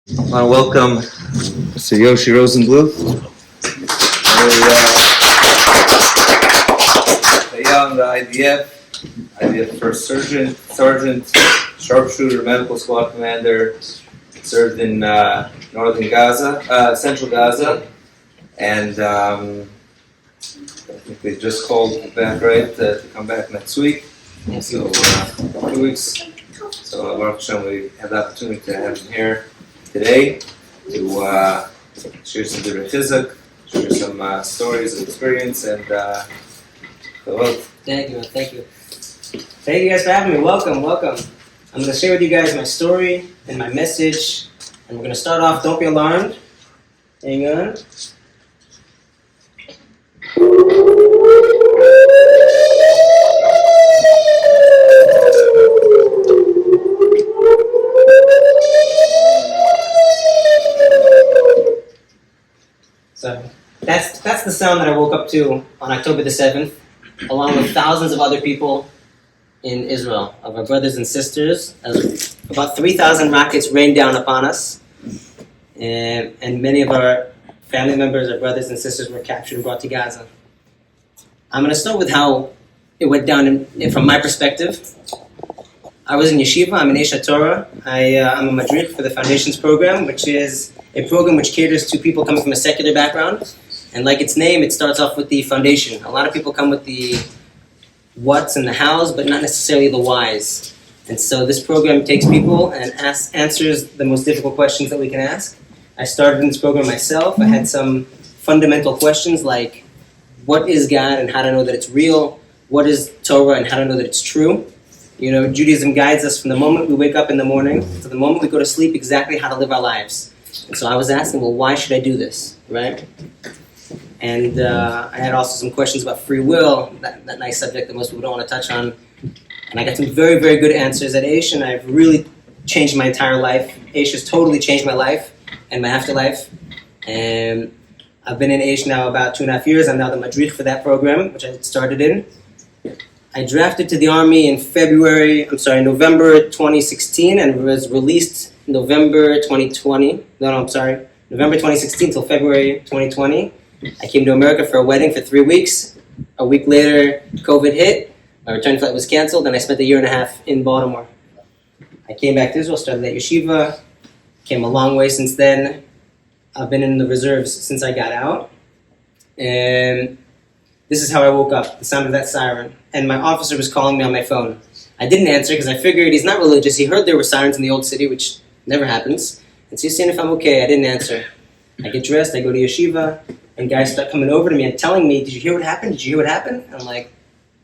I want to welcome Mr. Yoshi Rosenbluth, a young IDF First Sergeant, sharpshooter, medical squad commander, served in northern Gaza, Central Gaza, and I think they just called back, right, to come back next week. So 2 weeks. So Baruch Hashem, we have the opportunity to have him here today to share some different chizuk, share some stories of experience, and well. Thank you. Thank you guys for having me. Welcome. I'm going to share with you guys my story and my message, and we're going to start off. Don't be alarmed. Hang on. So that's the sound that I woke up to on October the 7th, along with thousands of other people in Israel, of our brothers and sisters. As about 3,000 rockets rained down upon us, and many of our family members, our brothers and sisters, were captured and brought to Gaza. I'm going to start with how it went down from my perspective. I was in Yeshiva. I'm an Eish Torah. I'm a madrich for the Foundations program, which is a program which caters to people coming from a secular background. And like its name, it starts off with the foundation. A lot of people come with the what's and the hows, but not necessarily the whys. And so this program takes people and answers the most difficult questions that we can ask. I started in this program myself. I had some fundamental questions like, what is God and how to know that it's real? What is Torah and how to know that it's true? You know, Judaism guides us from the moment we wake up in the morning to the moment we go to sleep exactly how to live our lives. And so I was asking, well, why should I do this, right? And I had also some questions about free will, that nice subject that most people don't want to touch on. And I got some very, very good answers at Eish, and I've really changed my entire life. Eish has totally changed my life and my afterlife. And I've been in Eish now about 2.5 years. I'm now the madrich for that program, which I started in. I drafted to the Army in November 2016, and was released November 2020. November 2016 till February 2020. I came to America for a wedding for 3 weeks. A week later, COVID hit. My return flight was canceled, and I spent 1.5 years in Baltimore. I came back to Israel, started at Yeshiva, came a long way since then. I've been in the reserves since I got out. And this is how I woke up, the sound of that siren. And my officer was calling me on my phone. I didn't answer because I figured he's not religious. He heard there were sirens in the old city, which never happens. And so he's saying if I'm okay. I didn't answer. I get dressed, I go to Yeshiva, and guys start coming over to me and telling me, did you hear what happened? And I'm like,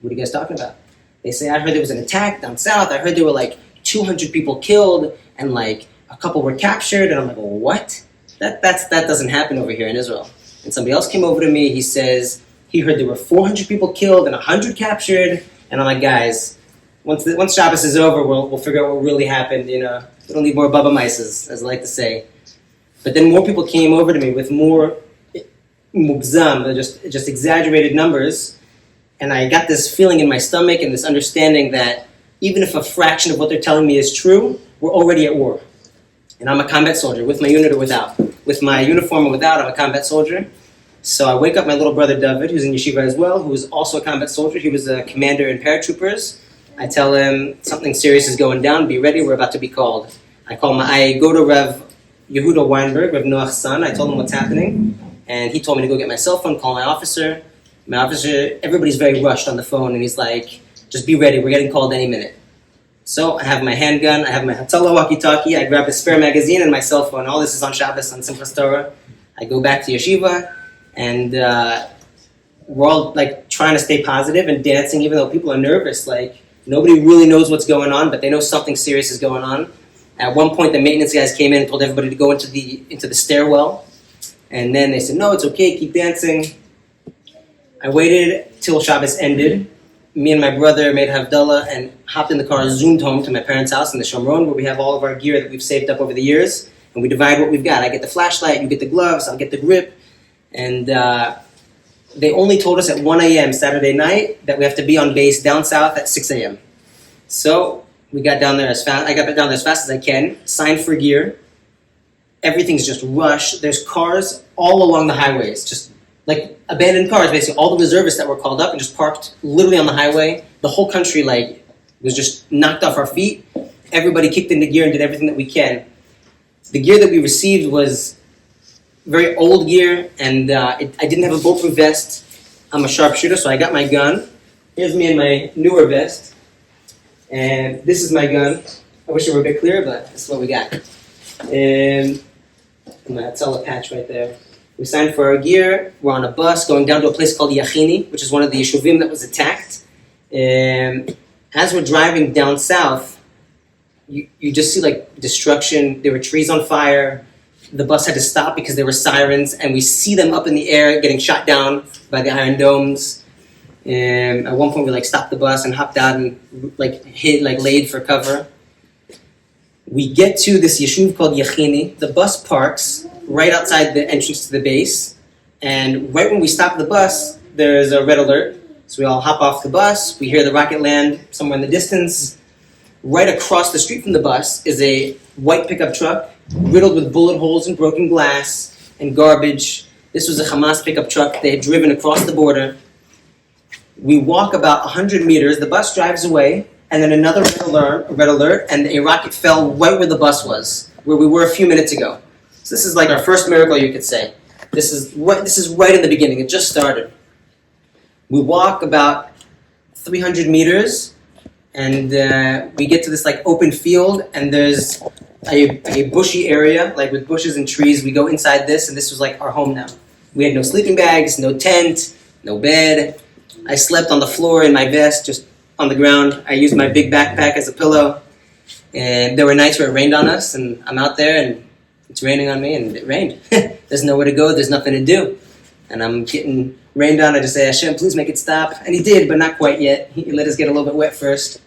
what are you guys talking about? They say, I heard there was an attack down south. I heard there were like 200 people killed and like a couple were captured. And I'm like, well, what? That doesn't happen over here in Israel. And somebody else came over to me. He says he heard there were 400 people killed and 100 captured. And I'm like, guys, once Shabbos is over, we'll figure out what really happened. You know, we don't need more Baba Mices, as I like to say. But then more people came over to me with more mugzam, just exaggerated numbers. And I got this feeling in my stomach and this understanding that even if a fraction of what they're telling me is true, we're already at war. And I'm a combat soldier, with my unit or without. With my uniform or without, I'm a combat soldier. So I wake up my little brother David, who's in Yeshiva as well, who is also a combat soldier. He was a commander in paratroopers. I tell him something serious is going down, be ready, we're about to be called. I go to Rev Yehuda Weinberg, Rev Noach's son. I told him what's happening. And he told me to go get my cell phone, call my officer. My officer, everybody's very rushed on the phone, and he's like, just be ready, we're getting called any minute. So I have my handgun, I have my Hatala walkie-talkie, I grab a spare magazine and my cell phone. All this is on Shabbos, on Simchas Torah. I go back to Yeshiva, and we're all like trying to stay positive and dancing, even though people are nervous. Like, nobody really knows what's going on, but they know something serious is going on. At one point, the maintenance guys came in and told everybody to go into the stairwell. And then they said, no, it's okay, keep dancing. I waited till Shabbos ended. Me and my brother made Havdalah and hopped in the car, zoomed home to my parents' house in the Shomron, where we have all of our gear that we've saved up over the years. And we divide what we've got. I get the flashlight, you get the gloves, I'll get the grip. And they only told us at 1 a.m. Saturday night that we have to be on base down south at 6 a.m. So I got down there as fast as I can, signed for gear, everything's just rush. There's cars all along the highways, just like abandoned cars, basically. All the reservists that were called up and just parked literally on the highway. The whole country was just knocked off our feet. Everybody kicked into gear and did everything that we can. The gear that we received was very old gear, and I didn't have a bulletproof vest. I'm a sharpshooter, so I got my gun. Here's me in my newer vest. And this is my gun. I wish it were a bit clearer, but this is what we got. And that's all a patch right there. We signed for our gear. We're on a bus going down to a place called Yachini, which is one of the Yeshuvim that was attacked. And as we're driving down south, you just see destruction. There were trees on fire. The bus had to stop because there were sirens, and we see them up in the air getting shot down by the Iron Domes. And at one point we stopped the bus and hopped out and laid for cover. We get to this yeshuv called Yachini. The bus parks right outside the entrance to the base, and right when we stop the bus, there's a red alert. So we all hop off the bus. We hear the rocket land somewhere in the distance. Right across the street from the bus is a white pickup truck riddled with bullet holes and broken glass and garbage. This was a Hamas pickup truck. They had driven across the border. We walk about 100 meters. The bus drives away, and then another red alert, and a rocket fell right where the bus was, where we were a few minutes ago. So this is our first miracle, you could say. This is right in the beginning. It just started. We walk about 300 meters, and we get to this open field, and there's a bushy area, with bushes and trees. We go inside this, and this was our home now. We had no sleeping bags, no tent, no bed. I slept on the floor in my vest, just on the ground. I used my big backpack as a pillow. And there were nights where it rained on us, and I'm out there, and it's raining on me, and it rained. There's nowhere to go, there's nothing to do. And I'm getting rained on. I just say, Hashem, please make it stop. And he did, but not quite yet. He let us get a little bit wet first.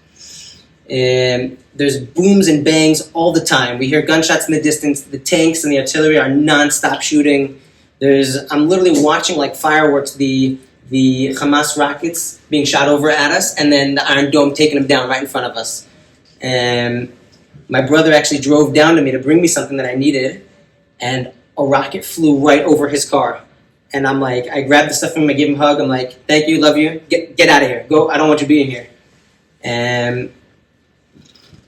And there's booms and bangs all the time. We hear gunshots in the distance. The tanks and the artillery are non-stop shooting. I'm literally watching fireworks, the Hamas rockets being shot over at us, and then the Iron Dome taking them down right in front of us. And my brother actually drove down to me to bring me something that I needed, and a rocket flew right over his car. And I'm I grabbed the stuff from him, I gave him a hug. I'm thank you, love you, get out of here. Go, I don't want you being here. And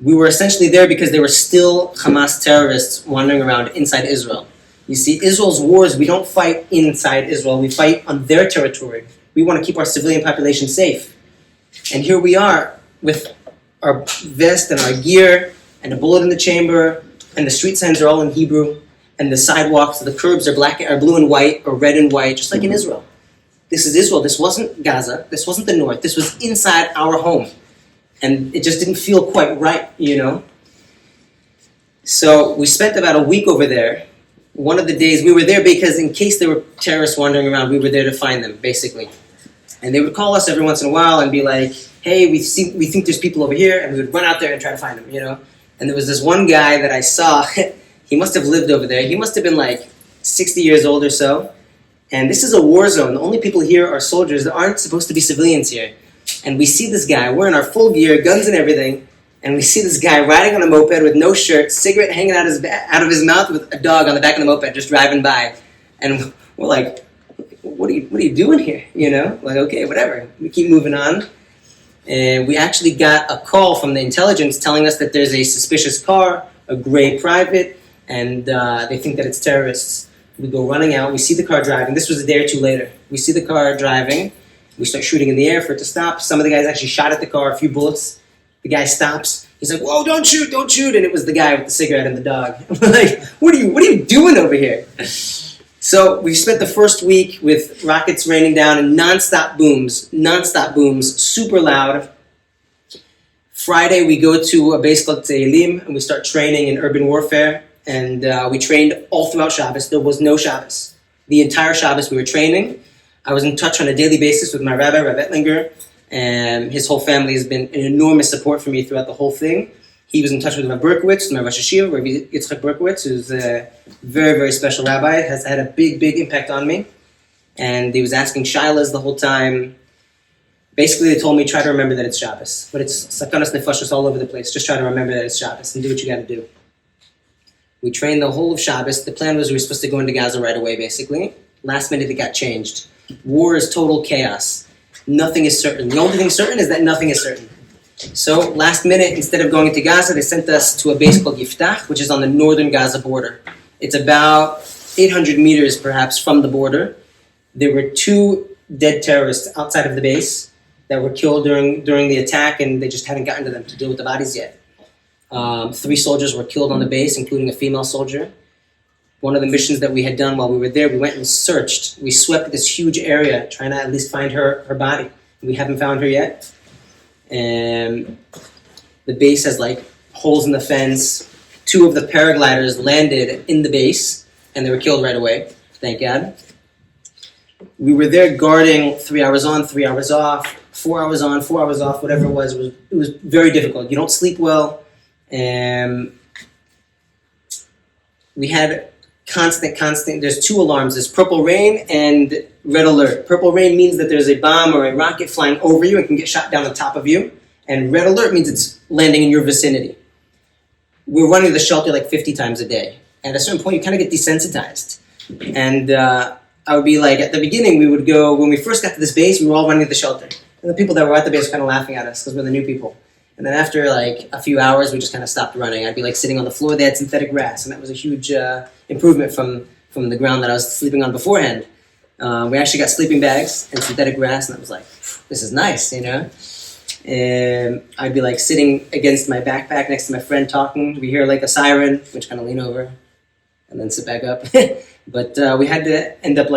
we were essentially there because there were still Hamas terrorists wandering around inside Israel. You see, Israel's wars, we don't fight inside Israel, we fight on their territory. We want to keep our civilian population safe. And here we are with our vest and our gear and a bullet in the chamber, and the street signs are all in Hebrew, and the sidewalks, the curbs are blue and white, or red and white, just like in Israel. This is Israel. This wasn't Gaza. This wasn't the north. This was inside our home. And it just didn't feel quite right, So we spent about a week over there. One of the days, we were there because in case there were terrorists wandering around, we were there to find them, basically. And they would call us every once in a while and be like, hey, we think there's people over here, and we would run out there and try to find them, And there was this one guy that I saw, he must have lived over there. He must have been 60 years old or so. And this is a war zone. The only people here are soldiers. There aren't supposed to be civilians here. And we see this guy, we're in our full gear, guns and everything, and we see this guy riding on a moped with no shirt, cigarette hanging out of his mouth with a dog on the back of the moped just driving by. And we're like, what are you doing here? Okay, whatever. We keep moving on. And we actually got a call from the intelligence telling us that there's a suspicious car, a gray private, and they think that it's terrorists. We go running out, we see the car driving. This was a day or two later. We see the car driving. We start shooting in the air for it to stop. Some of the guys actually shot at the car, a few bullets. The guy stops. He's like, whoa, don't shoot. And it was the guy with the cigarette and the dog. I'm what are you doing over here? So we spent the first week with rockets raining down and non-stop booms, super loud. Friday, we go to a base called Teilim, and we start training in urban warfare. And we trained all throughout Shabbos. There was no Shabbos. The entire Shabbos we were training. I was in touch on a daily basis with my rabbi, Rabbi Ettlinger, and his whole family has been an enormous support for me throughout the whole thing. He was in touch with Rabbi Berkowitz, my Rosh Yeshiva, Rabbi Yitzchak Berkowitz, who's a very, very special rabbi, has had a big, big impact on me. And he was asking shilas the whole time. Basically, they told me, try to remember that it's Shabbos. But it's sakanas nefashos all over the place. Just try to remember that it's Shabbos and do what you got to do. We trained the whole of Shabbos. The plan was we were supposed to go into Gaza right away, basically. Last minute, it got changed. War is total chaos. Nothing is certain. The only thing certain is that nothing is certain. So, last minute, instead of going into Gaza, they sent us to a base called Yiftach, which is on the northern Gaza border. It's about 800 meters, perhaps, from the border. There were 2 dead terrorists outside of the base that were killed during the attack, and they just hadn't gotten to them to deal with the bodies yet. 3 soldiers were killed on the base, including a female soldier. One of the missions that we had done while we were there, we went and searched. We swept this huge area, trying to at least find her body. We haven't found her yet. And the base has holes in the fence. 2 of the paragliders landed in the base, and they were killed right away, thank God. We were there guarding 3 hours on, 3 hours off, 4 hours on, 4 hours off, whatever it was. It was very difficult. You don't sleep well. We had constant, there's 2 alarms. There's purple rain and red alert. Purple rain means that there's a bomb or a rocket flying over you and can get shot down on top of you. And red alert means it's landing in your vicinity. We're running the shelter 50 times a day. At a certain point, you kind of get desensitized. And I would be at the beginning, we would go, when we first got to this base, we were all running to the shelter. And the people that were at the base were kind of laughing at us because we're the new people. And then after a few hours, we just kind of stopped running. I'd be sitting on the floor. They had synthetic grass, and that was a huge improvement from the ground that I was sleeping on beforehand. We actually got sleeping bags and synthetic grass, and I was this is nice, And I'd be sitting against my backpack next to my friend talking. We hear a siren, which kind of lean over and then sit back up. But we had to end up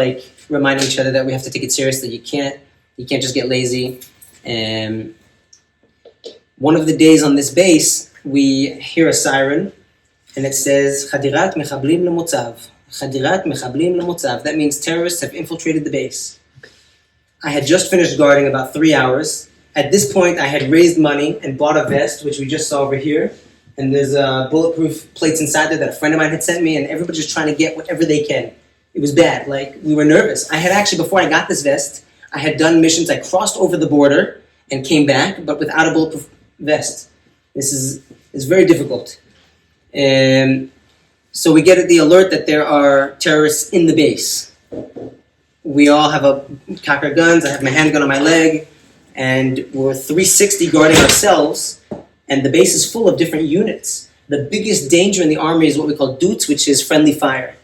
reminding each other that we have to take it seriously. You can't just get lazy. And one of the days on this base, we hear a siren, and it says, Chadirat mechablim lemotzav. Chadirat mechablim lemotzav. That means terrorists have infiltrated the base. I had just finished guarding about 3 hours. At this point, I had raised money and bought a vest, which we just saw over here. And there's bulletproof plates inside there that a friend of mine had sent me, and everybody's just trying to get whatever they can. It was bad. We were nervous. I had actually, before I got this vest, I had done missions. I crossed over the border and came back, but without a bulletproof vest. This is very difficult. And so we get the alert that there are terrorists in the base. We all have cocker guns. I have my handgun on my leg, and we're 360 guarding ourselves, and the base is full of different units. The biggest danger in the army is what we call dutz, which is friendly fire.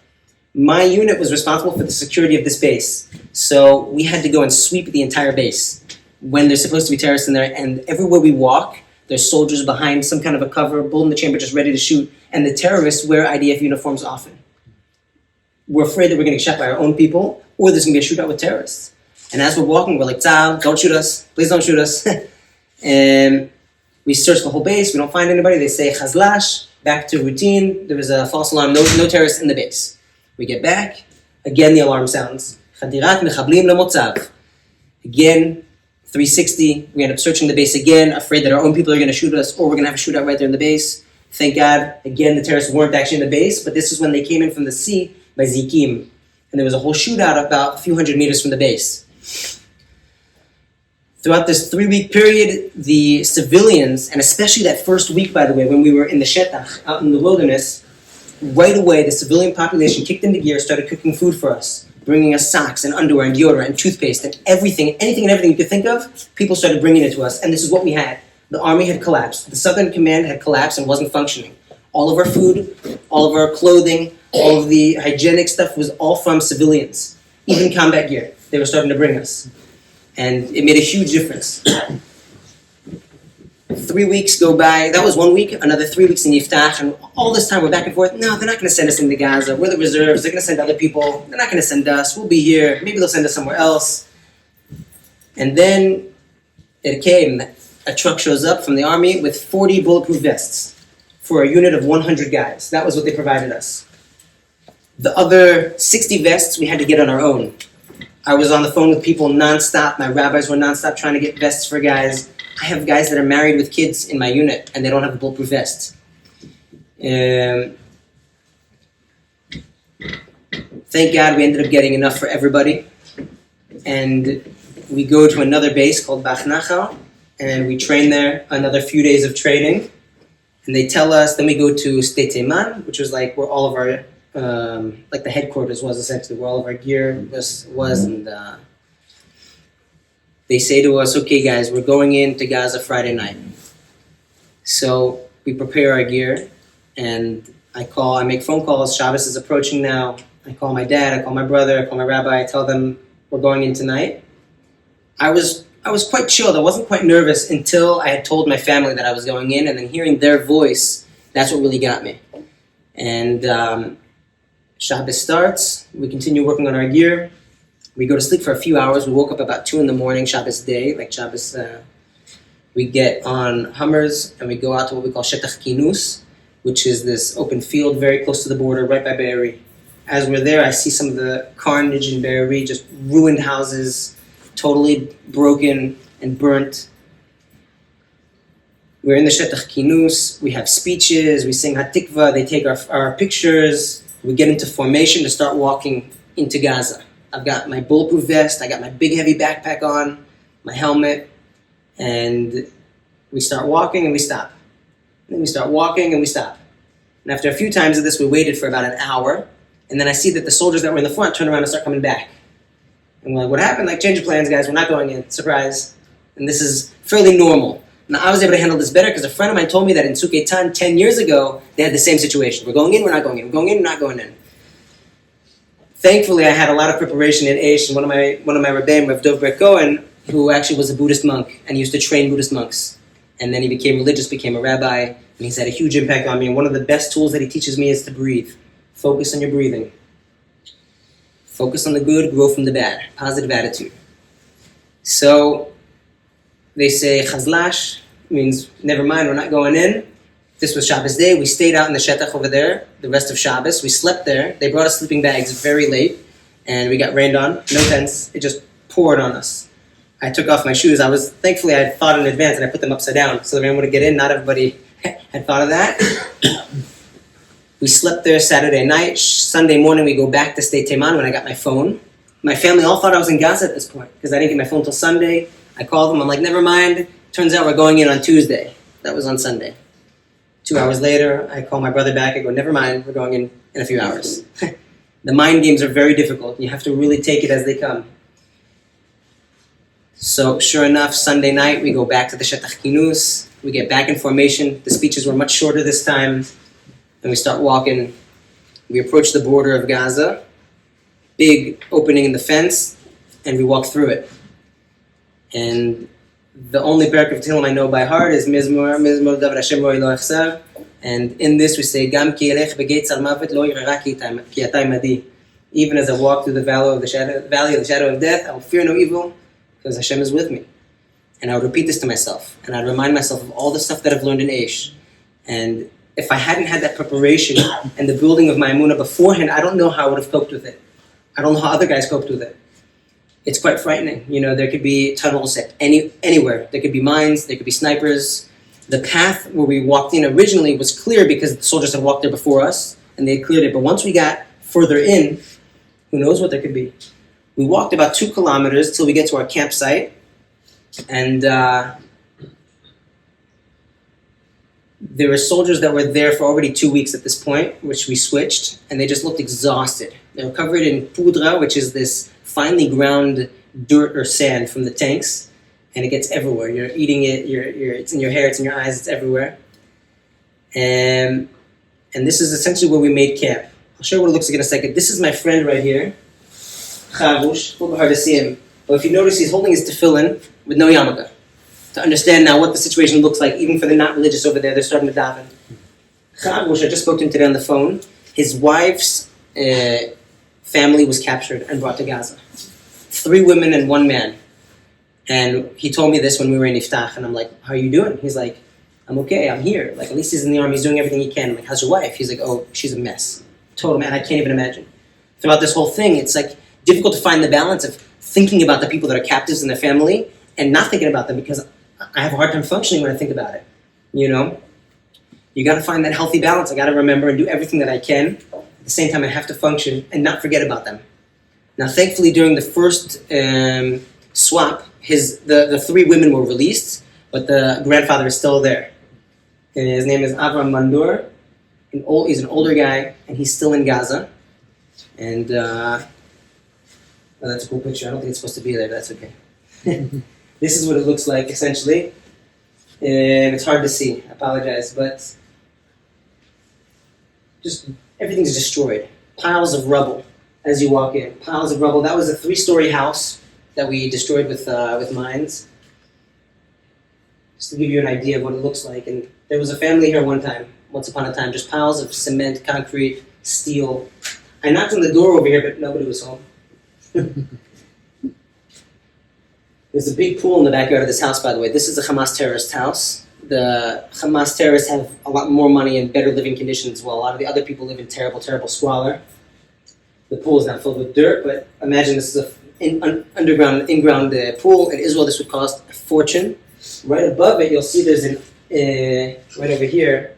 My unit was responsible for the security of this base, so we had to go and sweep the entire base when there's supposed to be terrorists in there, and everywhere we walk, there's soldiers behind some kind of a cover, bullet in the chamber, just ready to shoot, and the terrorists wear IDF uniforms often. We're afraid that we're going to get shot by our own people, or there's going to be a shootout with terrorists. And as we're walking, we're Tzal, don't shoot us, please don't shoot us. And we search the whole base, we don't find anybody, they say Chazlash, back to routine, there was a false alarm, no terrorists in the base. We get back, again the alarm sounds. Chadirat mechablim lemotzav. Again, 360, we end up searching the base again, afraid that our own people are going to shoot us, or we're going to have a shootout right there in the base. Thank God, again, the terrorists weren't actually in the base, but this is when they came in from the sea by Zikim. And there was a whole shootout about a few hundred meters from the base. Throughout this 3-week period, the civilians, and especially that first week, by the way, when we were in the Shetach, out in the wilderness, right away, the civilian population kicked into gear, started cooking food for us, bringing us socks and underwear and deodorant and toothpaste and anything and everything you could think of, people started bringing it to us. And this is what we had. The army had collapsed. The Southern Command had collapsed and wasn't functioning. All of our food, all of our clothing, all of the hygienic stuff was all from civilians. Even combat gear, they were starting to bring us. And it made a huge difference. 3 weeks go by. That was 1 week. Another 3 weeks in Yiftach. And all this time we're back and forth. No, they're not going to send us into Gaza. We're the reserves. They're going to send other people. They're not going to send us. We'll be here. Maybe they'll send us somewhere else. And then it came. A truck shows up from the army with 40 bulletproof vests for a unit of 100 guys. That was what they provided us. The other 60 vests we had to get on our own. I was on the phone with people nonstop. My rabbis were nonstop trying to get vests for guys. I have guys that are married with kids in my unit, and they don't have a bulletproof vest. Thank God we ended up getting enough for everybody. And we go to another base called Bach Nachal, and we train there another few days of training. And they tell us, then we go to State Teiman, which was like where all of our, like the headquarters was essentially, where all of our gear was and they say to us, okay guys, we're going into Gaza Friday night. So we prepare our gear, and I make phone calls. Shabbos is approaching now. I call my dad, I call my brother, I call my rabbi, I tell them we're going in tonight. I was quite chilled. I wasn't quite nervous until I had told my family that I was going in, and then hearing their voice, that's what really got me. And Shabbos starts, we continue working on our gear. We go to sleep for a few hours. We woke up about 2 a.m, Shabbos day, like Shabbos. We get on Hummers and we go out to what we call Shetach Kinus, which is this open field very close to the border, right by Be'eri. As we're there, I see some of the carnage in Be'eri, just ruined houses, totally broken and burnt. We're in the Shetach Kinus. We have speeches. We sing Hatikva. They take our pictures. We get into formation to start walking into Gaza. I've got my bulletproof vest. I got my big heavy backpack on, my helmet. And we start walking and we stop. And then we start walking and we stop. And after a few times of this, we waited for about an hour. And then I see that the soldiers that were in the front turn around and start coming back. And we're like, what happened? Like, change of plans, guys. We're not going in. Surprise. And this is fairly normal. Now, I was able to handle this better because a friend of mine told me that in Sukeitan 10 years ago, they had the same situation. We're going in, we're not going in. We're going in, we're not going in. Thankfully, I had a lot of preparation in Aish, and one of my Rebbeim, Rav Dov Ber Cohen, who actually was a Buddhist monk and used to train Buddhist monks. And then he became religious, became a rabbi, and he's had a huge impact on me. And one of the best tools that he teaches me is to breathe. Focus on your breathing. Focus on the good, grow from the bad. Positive attitude. So they say Chazlash, means never mind, we're not going in. This was Shabbos day. We stayed out in the Shetach over there the rest of Shabbos. We slept there. They brought us sleeping bags very late, and we got rained on. No tents. It just poured on us. I took off my shoes. Thankfully I had thought in advance, and I put them upside down so that everyone would get in. Not everybody had thought of that. We slept there Saturday night. Sunday morning we go back to State Teiman when I got my phone. My family all thought I was in Gaza at this point because I didn't get my phone till Sunday. I called them. I'm like, never mind. Turns out we're going in on Tuesday. That was on Sunday. 2 hours later, I call my brother back. I go, never mind. We're going in a few hours. The mind games are very difficult. You have to really take it as they come. So sure enough, Sunday night, we go back to the Shetach Kinus. We get back in formation. The speeches were much shorter this time. And we start walking. We approach the border of Gaza. Big opening in the fence. And we walk through it. And the only parak of Tehillim I know by heart is Mizmor David Hashem Roi Lo Achsav. And in this we say, Gam ki elech begeitz al mavet lo yirara ki atay madi. Even as I walk through the valley of the shadow of death, I will fear no evil, because Hashem is with me. And I would repeat this to myself, and I'd remind myself of all the stuff that I've learned in Aish. And if I hadn't had that preparation and the building of my emunah beforehand, I don't know how I would have coped with it. I don't know how other guys coped with it. It's quite frightening. You know, there could be tunnels at anywhere. There could be mines, there could be snipers. The path where we walked in originally was clear because the soldiers had walked there before us, and they had cleared it. But once we got further in, who knows what there could be. We walked about 2 kilometers till we get to our campsite, and there were soldiers that were there for already 2 weeks at this point, which we switched, and they just looked exhausted. They were covered in pudra, which is this finely ground dirt or sand from the tanks, and it gets everywhere. You're eating it, it's in your hair, it's in your eyes, it's everywhere. And this is essentially where we made camp. I'll show you what it looks like in a second. This is my friend right here, Chavush. A little bit hard to see him. But if you notice, he's holding his tefillin with no yarmulke. To understand now what the situation looks like, even for the not religious over there, they're starting to daven. Chavush, I just spoke to him today on the phone. His wife's family was captured and brought to Gaza. 3 women and 1 man. And he told me this when we were in Iftach, and I'm like, how are you doing? He's like, I'm okay, I'm here. Like, at least he's in the army, he's doing everything he can. I'm like, how's your wife? He's like, oh, she's a mess. Total, man, I can't even imagine. Throughout this whole thing, it's like difficult to find the balance of thinking about the people that are captives in their family and not thinking about them, because I have a hard time functioning when I think about it. You know? You gotta find that healthy balance. I gotta remember and do everything that I can. At the same time, I have to function and not forget about them. Now, thankfully, during the first swap, the 3 women were released, but the grandfather is still there. His name is Avram Mandur. He's an older guy, and he's still in Gaza. And well, that's a cool picture. I don't think it's supposed to be there, but that's okay. This is what it looks like, essentially. And it's hard to see. I apologize, but just everything's destroyed. Piles of rubble as you walk in. Piles of rubble. That was a 3-story house that we destroyed with mines. Just to give you an idea of what it looks like. And there was a family here once upon a time, just piles of cement, concrete, steel. I knocked on the door over here, but nobody was home. There's a big pool in the backyard of this house, by the way. This is a Hamas terrorist house. The Hamas terrorists have a lot more money and better living conditions as well. A lot of the other people live in terrible, terrible squalor. The pool is not filled with dirt, but imagine this is an in-ground pool. In Israel, this would cost a fortune. Right above it, you'll see there's right over here.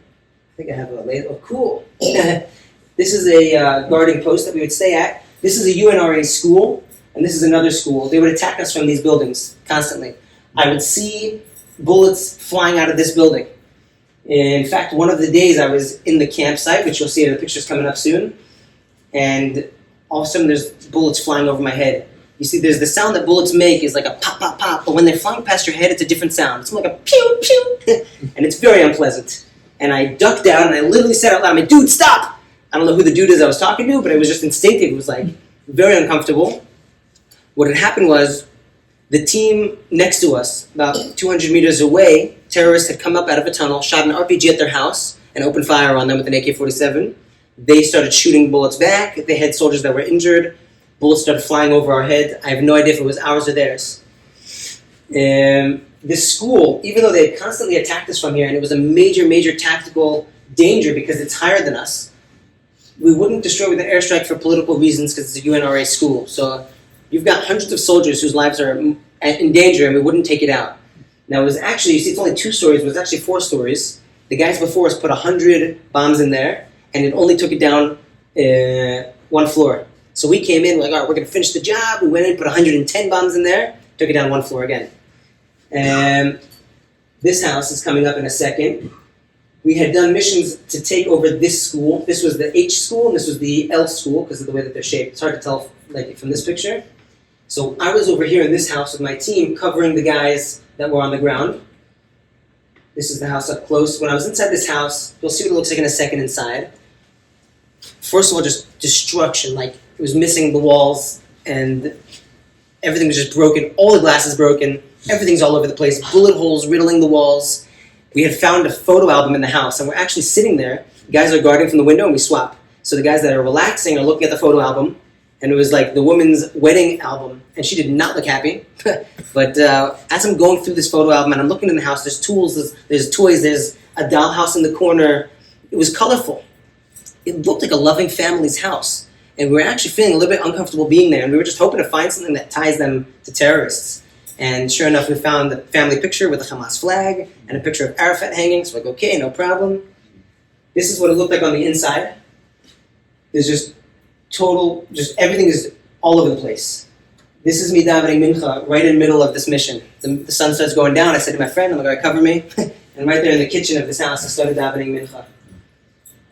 I think I have a label. Oh, cool. This is a guarding post that we would stay at. This is a UNRA school, and this is another school. They would attack us from these buildings constantly. I would see bullets flying out of this building. In fact, one of the days I was in the campsite, which you'll see in the pictures coming up soon, and all of a sudden there's bullets flying over my head. You see, there's the sound that bullets make is like a pop, pop, pop, but when they're flying past your head, it's a different sound. It's more like a pew, pew, and it's very unpleasant. And I ducked down, and I literally said out loud, I'm like, dude, stop! I don't know who the dude is I was talking to, but it was just instinctive. It was like very uncomfortable. What had happened was the team next to us, about 200 meters away, terrorists had come up out of a tunnel, shot an RPG at their house, and opened fire on them with an AK-47. They started shooting bullets back. They had soldiers that were injured. Bullets started flying over our head. I have no idea if it was ours or theirs. This school, even though they had constantly attacked us from here, and it was a major, major tactical danger because it's higher than us, we wouldn't destroy with an airstrike for political reasons because it's a UNRA school. So you've got hundreds of soldiers whose lives are in danger, and we wouldn't take it out. Now, it was actually, you see, it's only 2 stories. It was actually 4 stories. The guys before us put 100 bombs in there, and it only took it down 1 floor. So we came in, like, all right, we're going to finish the job. We went in, put 110 bombs in there, took it down 1 floor again. This house is coming up in a second. We had done missions to take over this school. This was the H school, and this was the L school because of the way that they're shaped. It's hard to tell like from this picture. So I was over here in this house with my team covering the guys that were on the ground. This is the house up close. When I was inside this house, you'll see what it looks like in a second inside. First of all, just destruction. Like, it was missing the walls, and everything was just broken. All the glass is broken. Everything's all over the place. Bullet holes riddling the walls. We had found a photo album in the house, and we're actually sitting there. The guys are guarding from the window, and we swap. So the guys that are relaxing are looking at the photo album, and it was like the woman's wedding album, and she did not look happy. But as I'm going through this photo album, and I'm looking in the house, there's tools, there's toys, there's a dollhouse in the corner. It was colorful. It looked like a loving family's house. And we were actually feeling a little bit uncomfortable being there, and we were just hoping to find something that ties them to terrorists. And sure enough, we found the family picture with the Hamas flag and a picture of Arafat hanging. So we're like, okay, no problem. This is what it looked like on the inside. There's just everything is all over the place. This is me davening mincha right in the middle of this mission. The sun starts going down. I said to my friend, I'm like, all right, cover me. And right there in the kitchen of this house, I started davening mincha.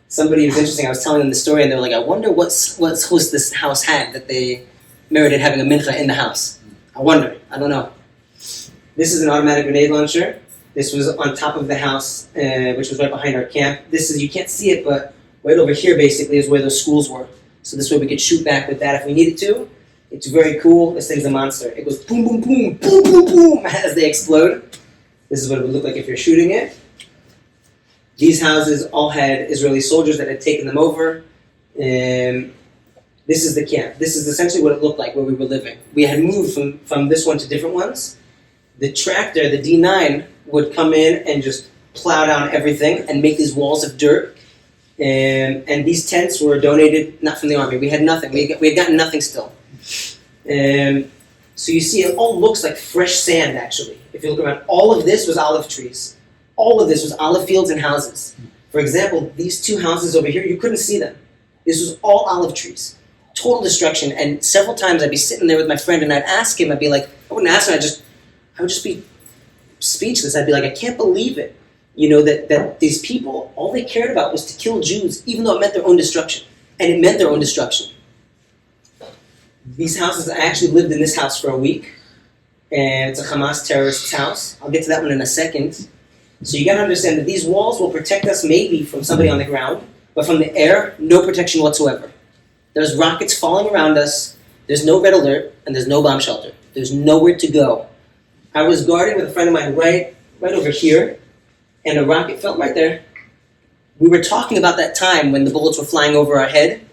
Somebody was interesting. I was telling them the story, and they were like, I wonder what host this house had that they merited having a mincha in the house. I wonder. I don't know. This is an automatic grenade launcher. This was on top of the house, which was right behind our camp. This is, you can't see it, but right over here basically is where those schools were. So this way we could shoot back with that if we needed to. It's very cool. This thing's a monster. It goes boom, boom, boom, boom, boom, boom as they explode. This is what it would look like if you're shooting it. These houses all had Israeli soldiers that had taken them over. This is the camp. This is essentially what it looked like where we were living. We had moved from this one to different ones. The tractor, the D9, would come in and just plow down everything and make these walls of dirt. And these tents were donated, not from the army. We had nothing. We had gotten nothing still. So you see, it all looks like fresh sand, actually. If you look around, all of this was olive trees. All of this was olive fields and houses. For example, these 2 houses over here, you couldn't see them. This was all olive trees. Total destruction. And several times I'd be sitting there with my friend and I'd ask him, I'd be like, I wouldn't ask him, I would just be speechless. I'd be like, I can't believe it. that these people, all they cared about was to kill Jews, even though it meant their own destruction. And it meant their own destruction. These houses, I actually lived in this house for a week. And it's a Hamas terrorist's house. I'll get to that one in a second. So you got to understand that these walls will protect us maybe from somebody on the ground, but from the air, no protection whatsoever. There's rockets falling around us, there's no red alert, and there's no bomb shelter. There's nowhere to go. I was guarding with a friend of mine right over here, and a rocket fell right there. We were talking about that time when the bullets were flying over our head,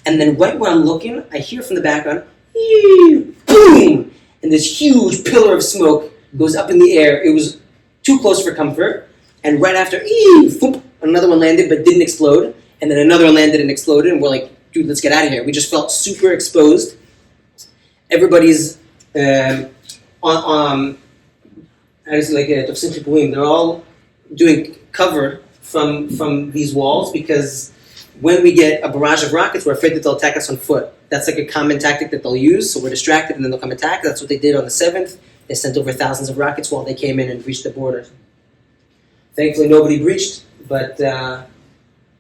and then right where I'm looking, I hear from the background, boom! And this huge pillar of smoke goes up in the air. It was too close for comfort, and right after, another one landed but didn't explode, and then another one landed and exploded, and we're like, dude, let's get out of here. We just felt super exposed. Everybody's they're all doing cover from these walls because when we get a barrage of rockets, we're afraid that they'll attack us on foot. That's like a common tactic that they'll use, so we're distracted and then they'll come attack. That's what they did on the 7th. They sent over thousands of rockets while they came in and breached the border. Thankfully, nobody breached, but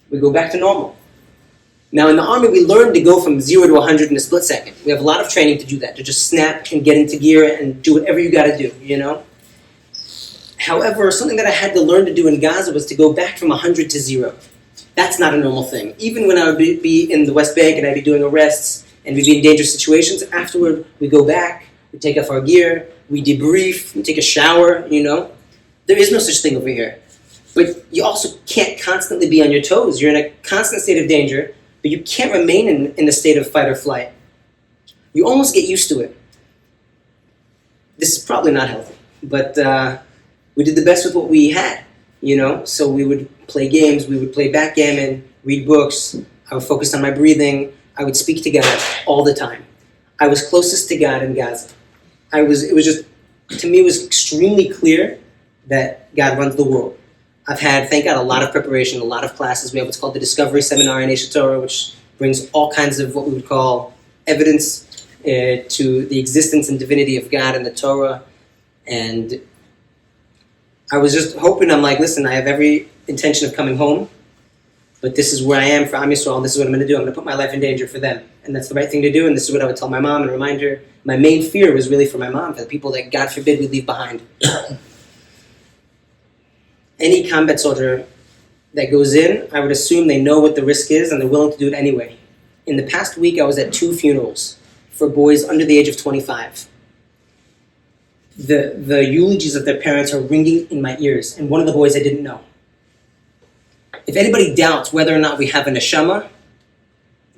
we go back to normal. Now, in the Army, we learned to go from 0 to 100 in a split second. We have a lot of training to do that, to just snap and get into gear and do whatever you got to do, However, something that I had to learn to do in Gaza was to go back from 100 to 0. That's not a normal thing. Even when I would be in the West Bank and I'd be doing arrests and we'd be in dangerous situations, afterward, we go back, we take off our gear, we debrief, we take a shower, There is no such thing over here. But you also can't constantly be on your toes. You're in a constant state of danger, but you can't remain in a state of fight or flight. You almost get used to it. This is probably not healthy, but we did the best with what we had, So we would play games, we would play backgammon, read books. I would focus on my breathing. I would speak to God all the time. I was closest to God in Gaza. To me, it was extremely clear that God runs the world. I've had, thank God, a lot of preparation, a lot of classes. We have what's called the Discovery Seminar in Aish Torah, which brings all kinds of what we would call evidence to the existence and divinity of God and the Torah. And I was just hoping, I'm like, listen, I have every intention of coming home, but this is where I am for Am Yisrael, and this is what I'm going to do. I'm going to put my life in danger for them. And that's the right thing to do, and this is what I would tell my mom and remind her. My main fear was really for my mom, for the people that, God forbid, we leave behind. Any combat soldier that goes in, I would assume they know what the risk is and they're willing to do it anyway. In the past week, I was at 2 funerals for boys under the age of 25. The eulogies of their parents are ringing in my ears, and one of the boys I didn't know. If anybody doubts whether or not we have a neshama,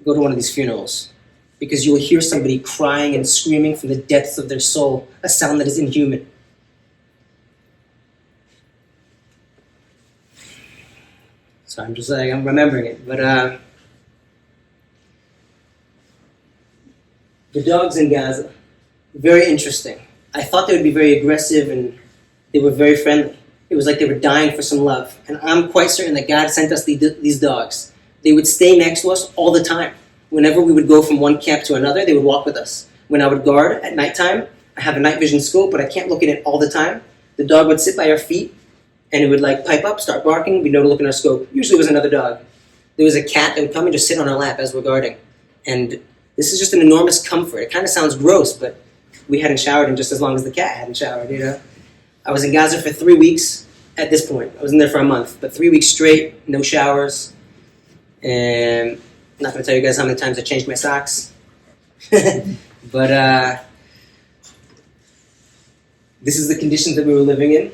go to one of these funerals, because you will hear somebody crying and screaming from the depths of their soul, a sound that is inhuman. So I'm remembering it. But the dogs in Gaza, very interesting. I thought they would be very aggressive and they were very friendly. It was like they were dying for some love. And I'm quite certain that God sent us these dogs. They would stay next to us all the time. Whenever we would go from one camp to another, they would walk with us. When I would guard at nighttime, I have a night vision scope, but I can't look at it all the time. The dog would sit by our feet, and it would pipe up, start barking. We'd know to look in our scope. Usually it was another dog. There was a cat that would come and just sit on our lap as we're guarding. And this is just an enormous comfort. It kind of sounds gross, but we hadn't showered in just as long as the cat hadn't showered, I was in Gaza for 3 weeks at this point. I was in there for a month, but 3 weeks straight, no showers. And I'm not going to tell you guys how many times I changed my socks. But this is the conditions that we were living in.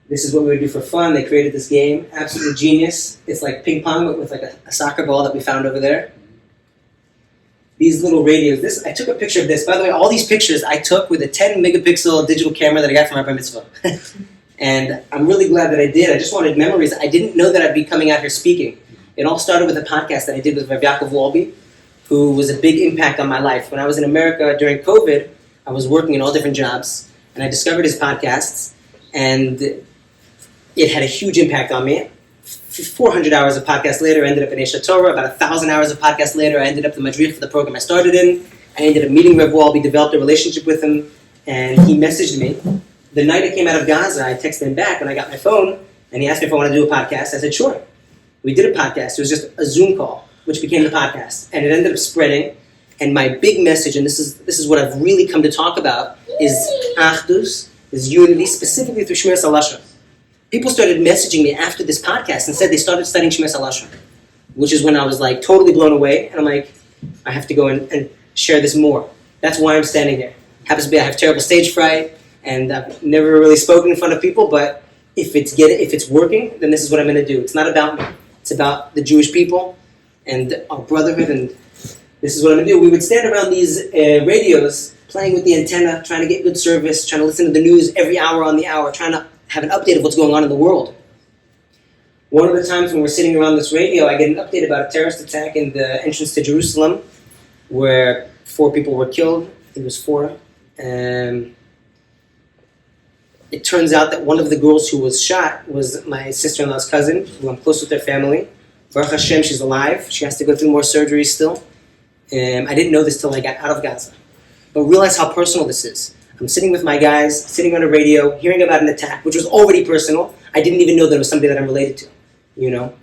This is what we would do for fun. They created this game, absolutely genius. It's like ping pong, but with a soccer ball that we found over there. These little radios. I took a picture of this. By the way, all these pictures I took with a 10 megapixel digital camera that I got from my bar mitzvah. And I'm really glad that I did. I just wanted memories. I didn't know that I'd be coming out here speaking. It all started with a podcast that I did with Rav Yaakov Walby, who was a big impact on my life. When I was in America during COVID, I was working in all different jobs, and I discovered his podcasts, and it had a huge impact on me. 400 hours of podcast later, I ended up in Aish Torah. About 1,000 hours of podcast later, I ended up the madrich for the program I started in. I ended up meeting Rav Walby, developed a relationship with him, and he messaged me. The night I came out of Gaza, I texted him back when I got my phone, And he asked me if I want to do a podcast. I said, sure. We did a podcast. It was just a Zoom call, which became the podcast. And it ended up spreading. And my big message, and this is what I've really come to talk about, is achdus, is unity, specifically through Shmiras HaLashon. People started messaging me after this podcast and said they started studying Shmiras HaLashon, which is when I was like totally blown away. And I'm like, I have to go and share this more. That's why I'm standing here. Happens to be I have terrible stage fright, and I've never really spoken in front of people, but if it's working, then this is what I'm going to do. It's not about me. It's about the Jewish people and our brotherhood, and this is what I'm going to do. We would stand around these radios, playing with the antenna, trying to get good service, trying to listen to the news every hour on the hour, trying to have an update of what's going on in the world. One of the times when we're sitting around this radio, I get an update about a terrorist attack in the entrance to Jerusalem, where 4 people were killed. I think it was 4. It turns out that one of the girls who was shot was my sister-in-law's cousin, who I'm close with their family. Baruch Hashem, she's alive. She has to go through more surgery still. I didn't know this till I got out of Gaza. But realize how personal this is. I'm sitting with my guys, sitting on a radio, hearing about an attack, which was already personal. I didn't even know that it was somebody that I'm related to, you know.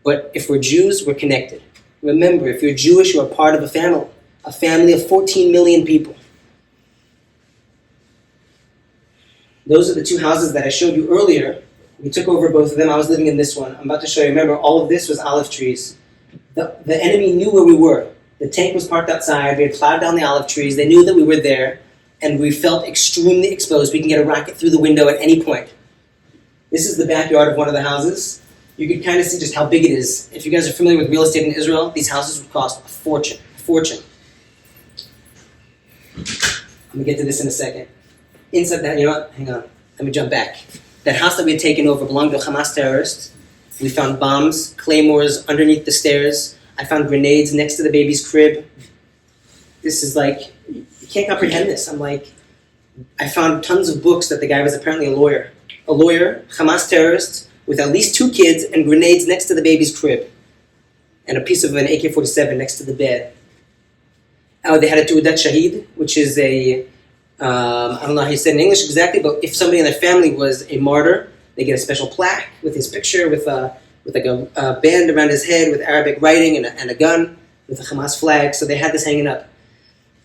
But if we're Jews, we're connected. Remember, if you're Jewish, you are part of a family of 14 million people. Those are the 2 houses that I showed you earlier. We took over both of them. I was living in this one. I'm about to show you. Remember, all of this was olive trees. The enemy knew where we were. The tank was parked outside. We had plowed down the olive trees. They knew that we were there, and we felt extremely exposed. We can get a rocket through the window at any point. This is the backyard of one of the houses. You can kind of see just how big it is. If you guys are familiar with real estate in Israel, these houses would cost a fortune. A fortune. I'm going to get to this in a second. Inside that, you know what? Hang on. Let me jump back. That house that we had taken over belonged to Hamas terrorists. We found bombs, claymores underneath the stairs. I found grenades next to the baby's crib. This is like, you can't comprehend this. I'm like, I found tons of books that the guy was apparently a lawyer. A lawyer, Hamas terrorist, with at least 2 kids and grenades next to the baby's crib. And a piece of an AK-47 next to the bed. Oh, they had a Tu'udat Shahid, which is I don't know how you said it in English exactly, but if somebody in their family was a martyr, they get a special plaque with his picture, with like a band around his head with Arabic writing and a gun with a Hamas flag. So they had this hanging up.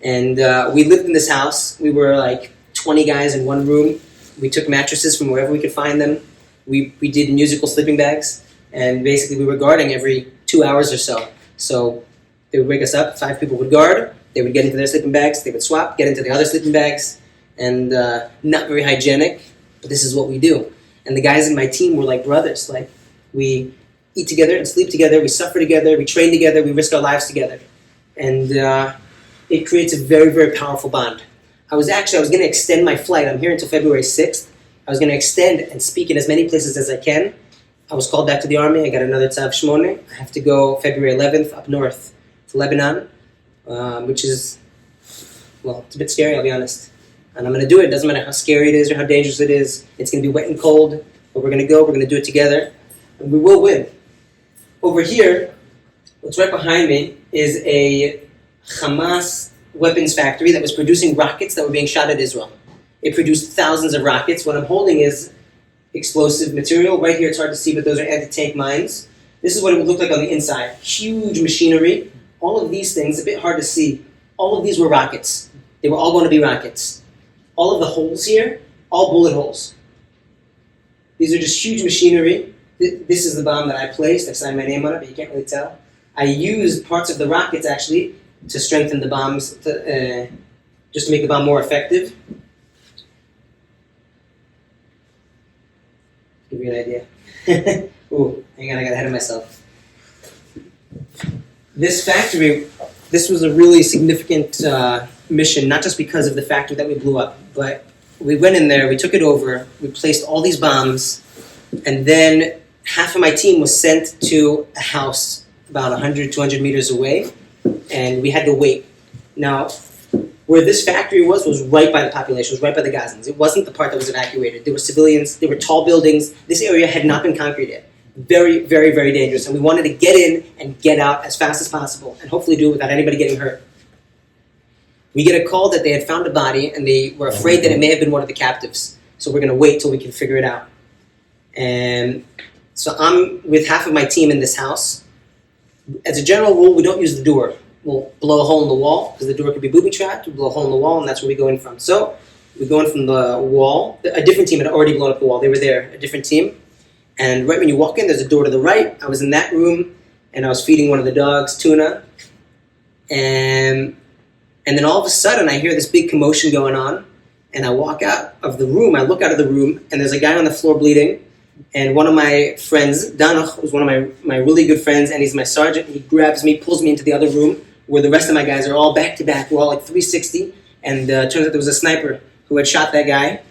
And we lived in this house. We were like 20 guys in one room. We took mattresses from wherever we could find them. We did musical sleeping bags. And basically we were guarding every 2 hours or so. So they would wake us up. 5 people would guard. They would get into their sleeping bags. They would swap, get into the other sleeping bags. And not very hygienic, but this is what we do. And the guys in my team were like brothers. Like, we eat together and sleep together. We suffer together. We train together. We risk our lives together. And it creates a very, very powerful bond. I was going to extend my flight. I'm here until February 6th. I was going to extend and speak in as many places as I can. I was called back to the army. I got another Tzav Shmone. I have to go February 11th up north to Lebanon, which is, well, it's a bit scary, I'll be honest. And I'm going to do it. It doesn't matter how scary it is or how dangerous it is. It's going to be wet and cold, but we're going to go. We're going to do it together, and we will win. Over here, what's right behind me is a Hamas weapons factory that was producing rockets that were being shot at Israel. It produced thousands of rockets. What I'm holding is explosive material. Right here, it's hard to see, but those are anti-tank mines. This is what it would look like on the inside. Huge machinery. All of these things, a bit hard to see. All of these were rockets. They were all going to be rockets. All of the holes here, all bullet holes. These are just huge machinery. This is the bomb that I placed. I signed my name on it, but you can't really tell. I used parts of the rockets, actually, to strengthen the bombs, just to make the bomb more effective. Give you an idea. Ooh, hang on, I got ahead of myself. This factory, this was a really significant mission, not just because of the factory that we blew up, but we went in there, we took it over, we placed all these bombs, and then half of my team was sent to a house about 100, 200 meters away, and we had to wait. Now, where this factory was right by the population, was right by the Gazans. It wasn't the part that was evacuated. There were civilians, there were tall buildings. This area had not been conquered yet. Very, very, very dangerous, and we wanted to get in and get out as fast as possible, and hopefully do it without anybody getting hurt. We get a call that they had found a body, and they were afraid that it may have been one of the captives. So we're going to wait till we can figure it out. And so I'm with half of my team in this house. As a general rule, we don't use the door. We'll blow a hole in the wall because the door could be booby-trapped. We'll blow a hole in the wall, and that's where we go in from. So we go in from the wall. A different team had already blown up the wall. They were there, a different team. And right when you walk in, there's a door to the right. I was in that room, and I was feeding one of the dogs tuna. And then all of a sudden, I hear this big commotion going on, and I walk out of the room. I look out of the room, and there's a guy on the floor bleeding. And one of my friends, Danach, who's one of my really good friends, and he's my sergeant, he grabs me, pulls me into the other room, where the rest of my guys are all back-to-back. We're all like 360, and turns out there was a sniper who had shot that guy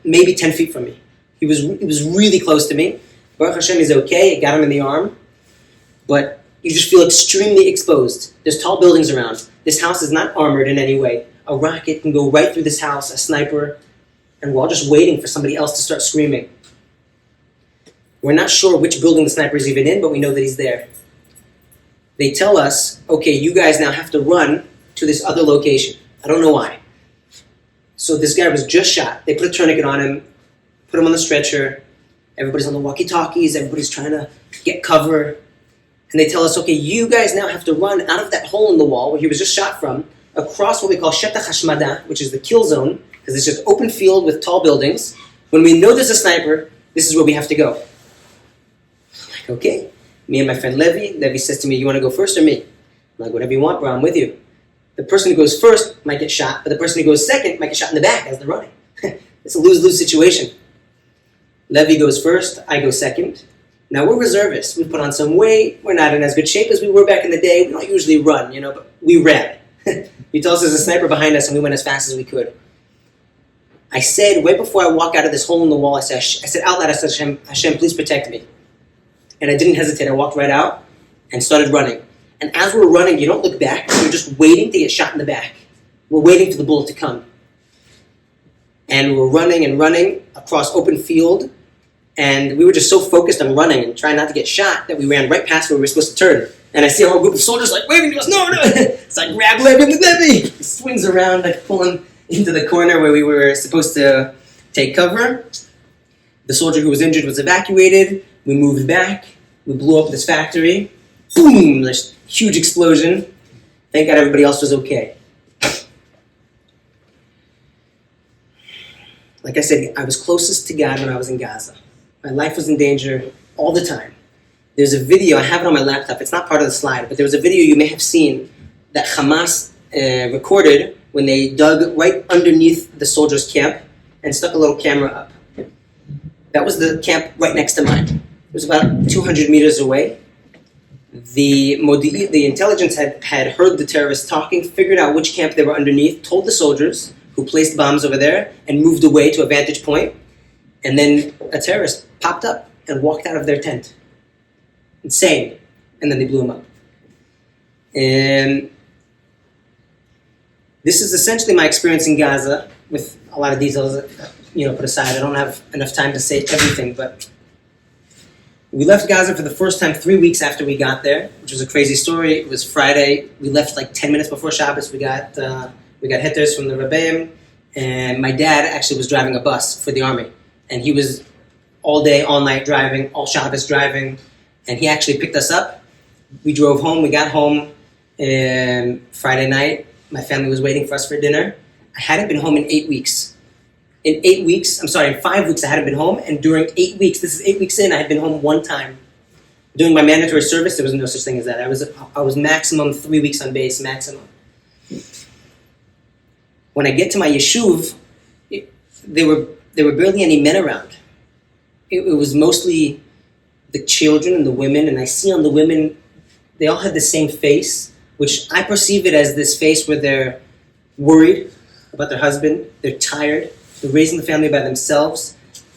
maybe 10 feet from me. He was really close to me. Baruch Hashem, he's okay. It got him in the arm. But you just feel extremely exposed. There's tall buildings around. This house is not armored in any way. A rocket can go right through this house, a sniper, and we're all just waiting for somebody else to start screaming. We're not sure which building the sniper is even in, but we know that he's there. They tell us, okay, you guys now have to run to this other location. I don't know why. So this guy was just shot. They put a tourniquet on him, put him on the stretcher. Everybody's on the walkie-talkies. Everybody's trying to get cover. And they tell us, okay, you guys now have to run out of that hole in the wall where he was just shot from, across what we call Shetach Hashmada, which is the kill zone, because it's just open field with tall buildings. When we know there's a sniper, this is where we have to go. I'm like, okay. Me and my friend Levi says to me, you want to go first or me? I'm like, whatever you want, bro, I'm with you. The person who goes first might get shot, but the person who goes second might get shot in the back as they're running. It's a lose-lose situation. Levi goes first, I go second. Now we're reservists. We put on some weight. We're not in as good shape as we were back in the day. We don't usually run, but we ran. He tells us there's a sniper behind us, and we went as fast as we could. I said, right before I walk out of this hole in the wall, I said out loud, I said, Hashem, please protect me. And I didn't hesitate. I walked right out and started running. And as we're running, you don't look back. You're just waiting to get shot in the back. We're waiting for the bullet to come. And we're running and running across open field. And we were just so focused on running and trying not to get shot that we ran right past where we were supposed to turn. And I see a whole group of soldiers like waving to us, no. So I grab Levi. He swings around, like pulling into the corner where we were supposed to take cover. The soldier who was injured was evacuated. We moved back. We blew up this factory. Boom! This huge explosion. Thank God everybody else was okay. Like I said, I was closest to God when I was in Gaza. My life was in danger all the time. There's a video, I have it on my laptop. It's not part of the slide, but there was a video you may have seen that Hamas recorded when they dug right underneath the soldiers' camp and stuck a little camera up. That was the camp right next to mine. It was about 200 meters away. The intelligence had heard the terrorists talking, figured out which camp they were underneath, told the soldiers who placed bombs over there, and moved away to a vantage point. And then a terrorist popped up and walked out of their tent. Insane. And then they blew him up. And this is essentially my experience in Gaza, with a lot of details, put aside. I don't have enough time to say everything, but we left Gaza for the first time 3 weeks after we got there, which was a crazy story. It was Friday. We left like 10 minutes before Shabbos. We got hetters from the Rebbeim, and my dad actually was driving a bus for the army, and he was all day, all night driving, all Shabbos driving, and he actually picked us up. We drove home. We got home Friday night. My family was waiting for us for dinner. I hadn't been home in 8 weeks. In 5 weeks I hadn't been home, and during 8 weeks, this is 8 weeks in, I had been home one time. Doing my mandatory service, there was no such thing as that. I was maximum 3 weeks on base, maximum. When I get to my yeshuv, there were barely any men around. It was mostly the children and the women, and I see on the women, they all had the same face, which I perceive it as this face where they're worried about their husband, they're tired, they're raising the family by themselves.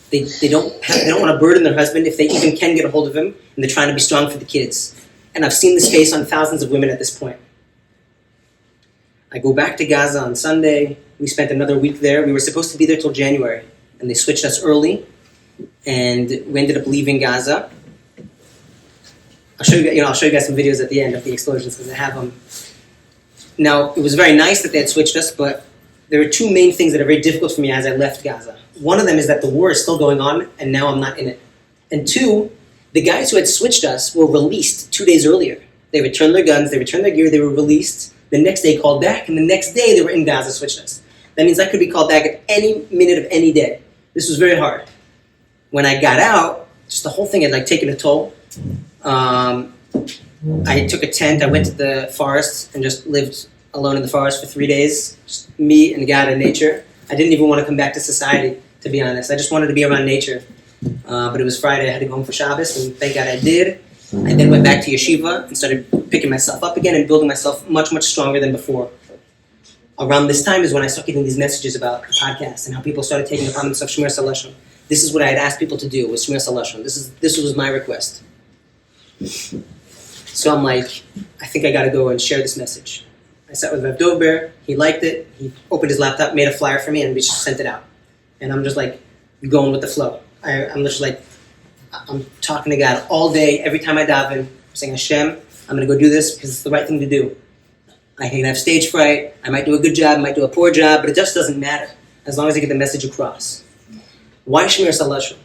They don't want to burden their husband if they even can get a hold of him, and they're trying to be strong for the kids. And I've seen this face on thousands of women at this point. I go back to Gaza on Sunday. We spent another week there. We were supposed to be there till January, and they switched us early, and we ended up leaving Gaza. I'll show you guys some videos at the end of the explosions because I have them. Now, it was very nice that they had switched us, but there are two main things that are very difficult for me as I left Gaza. One of them is that the war is still going on, and now I'm not in it. And two, the guys who had switched us were released 2 days earlier. They returned their guns, they returned their gear, they were released. The next day called back, and the next day they were in Gaza, switched us. That means I could be called back at any minute of any day. This was very hard. When I got out, just the whole thing had taken a toll. I took a tent, I went to the forest and just lived alone in the forest for 3 days. Just me and God and nature. I didn't even want to come back to society, to be honest. I just wanted to be around nature. But it was Friday, I had to go home for Shabbos, and thank God I did. I then went back to Yeshiva and started picking myself up again and building myself much, much stronger than before. Around this time is when I started getting these messages about the podcast and how people started taking upon themselves Shmiras HaLashon. This is what I had asked people to do, was Shmiras HaLashon. This was my request. So I'm like, I think I got to go and share this message. I sat with Rav Dober, he liked it, he opened his laptop, made a flyer for me, and we just sent it out. And I'm just going with the flow. I'm just I'm talking to God all day, every time I daven, I'm saying, Hashem, I'm going to go do this because it's the right thing to do. I can have stage fright, I might do a good job, I might do a poor job, but it just doesn't matter, as long as I get the message across. Why Shmiras HaLashon?